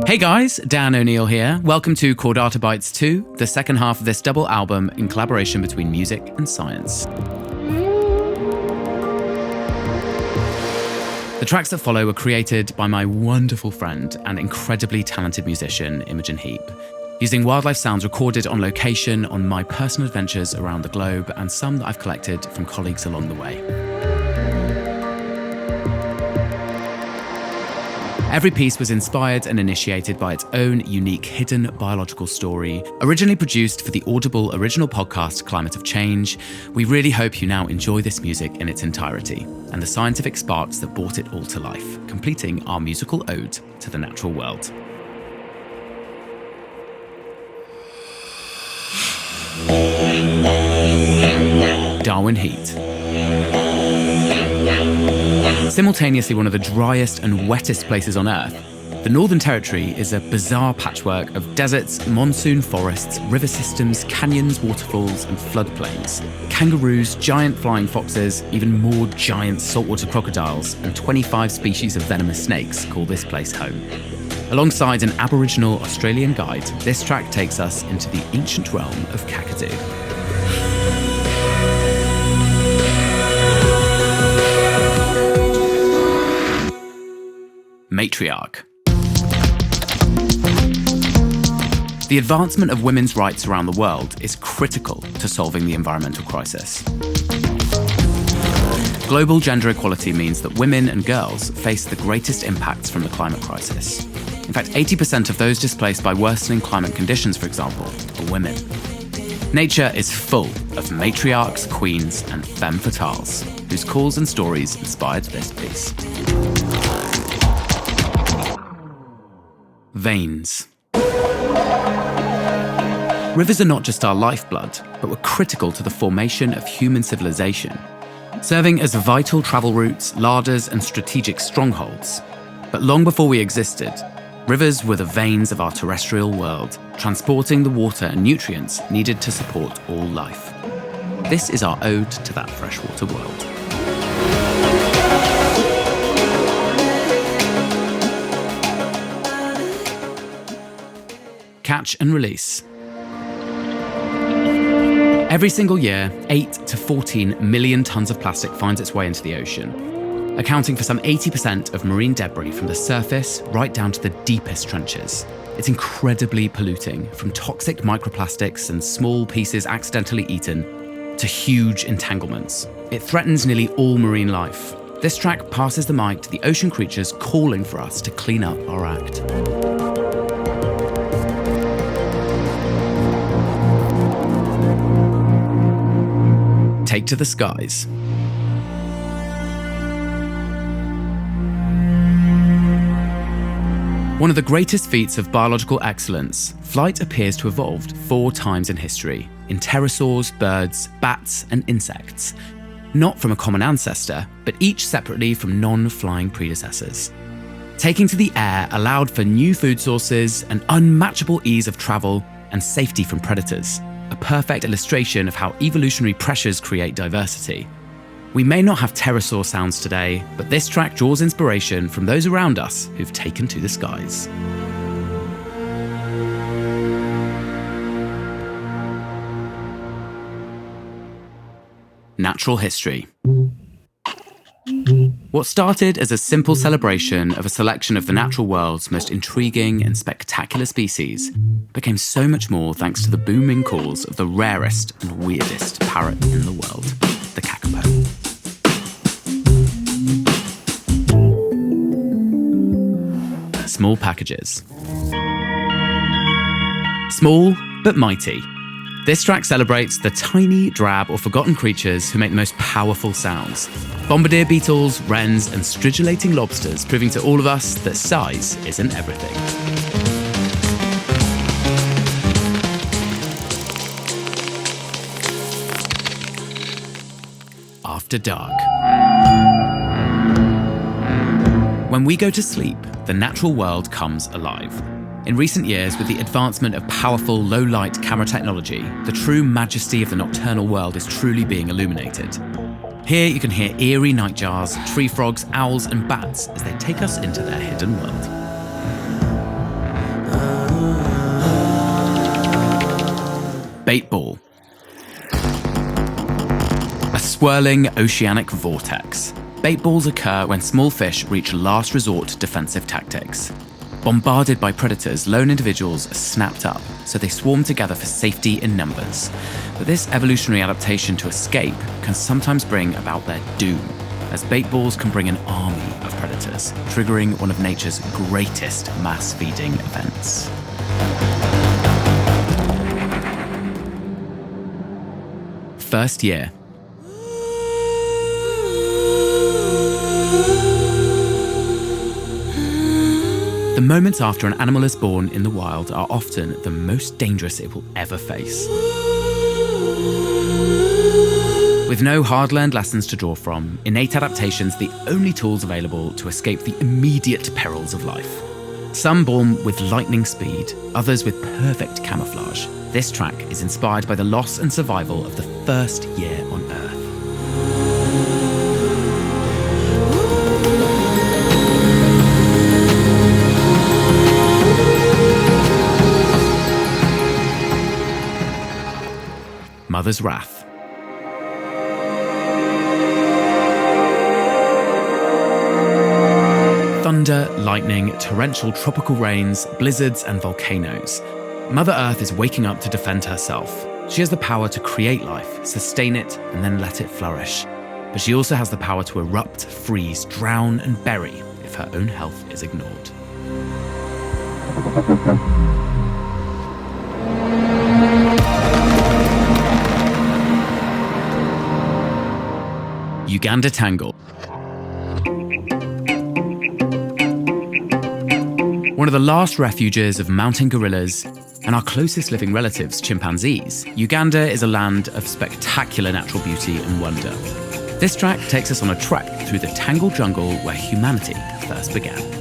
Hey guys, Dan O'Neill here. Welcome to Chordata Bytes 2, the second half of this double album in collaboration between music and science. The tracks that follow were created by my wonderful friend and incredibly talented musician, Imogen Heap, using wildlife sounds recorded on location on my personal adventures around the globe and some that I've collected from colleagues along the way. Every piece was inspired and initiated by its own unique hidden biological story. Originally produced for the Audible original podcast Climate of Change, we really hope you now enjoy this music in its entirety and the scientific sparks that brought it all to life, completing our musical ode to the natural world. Darwin Heat. Simultaneously one of the driest and wettest places on Earth, the Northern Territory is a bizarre patchwork of deserts, monsoon forests, river systems, canyons, waterfalls, and floodplains. Kangaroos, giant flying foxes, even more giant saltwater crocodiles, and 25 species of venomous snakes call this place home. Alongside an Aboriginal Australian guide, this track takes us into the ancient realm of Kakadu. Matriarch. The advancement of women's rights around the world is critical to solving the environmental crisis. Global gender equality means that women and girls face the greatest impacts from the climate crisis. In fact, 80% of those displaced by worsening climate conditions, for example, are women. Nature is full of matriarchs, queens, and femme fatales, whose calls and stories inspired this piece. Veins. Rivers are not just our lifeblood, but were critical to the formation of human civilization, serving as vital travel routes, larders, and strategic strongholds. But long before we existed, rivers were the veins of our terrestrial world, transporting the water and nutrients needed to support all life. This is our ode to that freshwater world. Catch and release. Every single year, 8 to 14 million tonnes of plastic finds its way into the ocean, accounting for some 80% of marine debris from the surface right down to the deepest trenches. It's incredibly polluting, from toxic microplastics and small pieces accidentally eaten to huge entanglements. It threatens nearly all marine life. This track passes the mic to the ocean creatures calling for us to clean up our act. Take to the skies. One of the greatest feats of biological excellence, flight appears to have evolved 4 times in history, in pterosaurs, birds, bats, and insects. Not from a common ancestor, but each separately from non-flying predecessors. Taking to the air allowed for new food sources, an unmatchable ease of travel, and safety from predators. A perfect illustration of how evolutionary pressures create diversity. We may not have pterosaur sounds today, but this track draws inspiration from those around us who've taken to the skies. Natural history. What started as a simple celebration of a selection of the natural world's most intriguing and spectacular species became so much more thanks to the booming calls of the rarest and weirdest parrot in the world, the kakapo. Small packages. Small but mighty. This track celebrates the tiny, drab, or forgotten creatures who make the most powerful sounds. Bombardier beetles, wrens, and stridulating lobsters, proving to all of us that size isn't everything. After dark. When we go to sleep, the natural world comes alive. In recent years, with the advancement of powerful low-light camera technology, the true majesty of the nocturnal world is truly being illuminated. Here you can hear eerie nightjars, tree frogs, owls, and bats as they take us into their hidden world. bait ball. A swirling oceanic vortex. Bait balls occur when small fish reach last resort defensive tactics. Bombarded by predators, lone individuals are snapped up, so they swarm together for safety in numbers. But this evolutionary adaptation to escape can sometimes bring about their doom, as bait balls can bring an army of predators, triggering one of nature's greatest mass feeding events. First year. The moments after an animal is born in the wild are often the most dangerous it will ever face. With no hard-learned lessons to draw from, innate adaptation's the only tools available to escape the immediate perils of life. Some born with lightning speed, others with perfect camouflage. This track is inspired by the loss and survival of the first year on Earth. Mother's Wrath. Thunder, lightning, torrential tropical rains, blizzards, and volcanoes. Mother Earth is waking up to defend herself. She has the power to create life, sustain it, and then let it flourish. But she also has the power to erupt, freeze, drown, and bury if her own health is ignored. Uganda Tangle. One of the last refuges of mountain gorillas and our closest living relatives, chimpanzees, Uganda is a land of spectacular natural beauty and wonder. This track takes us on a trek through the tangled jungle where humanity first began.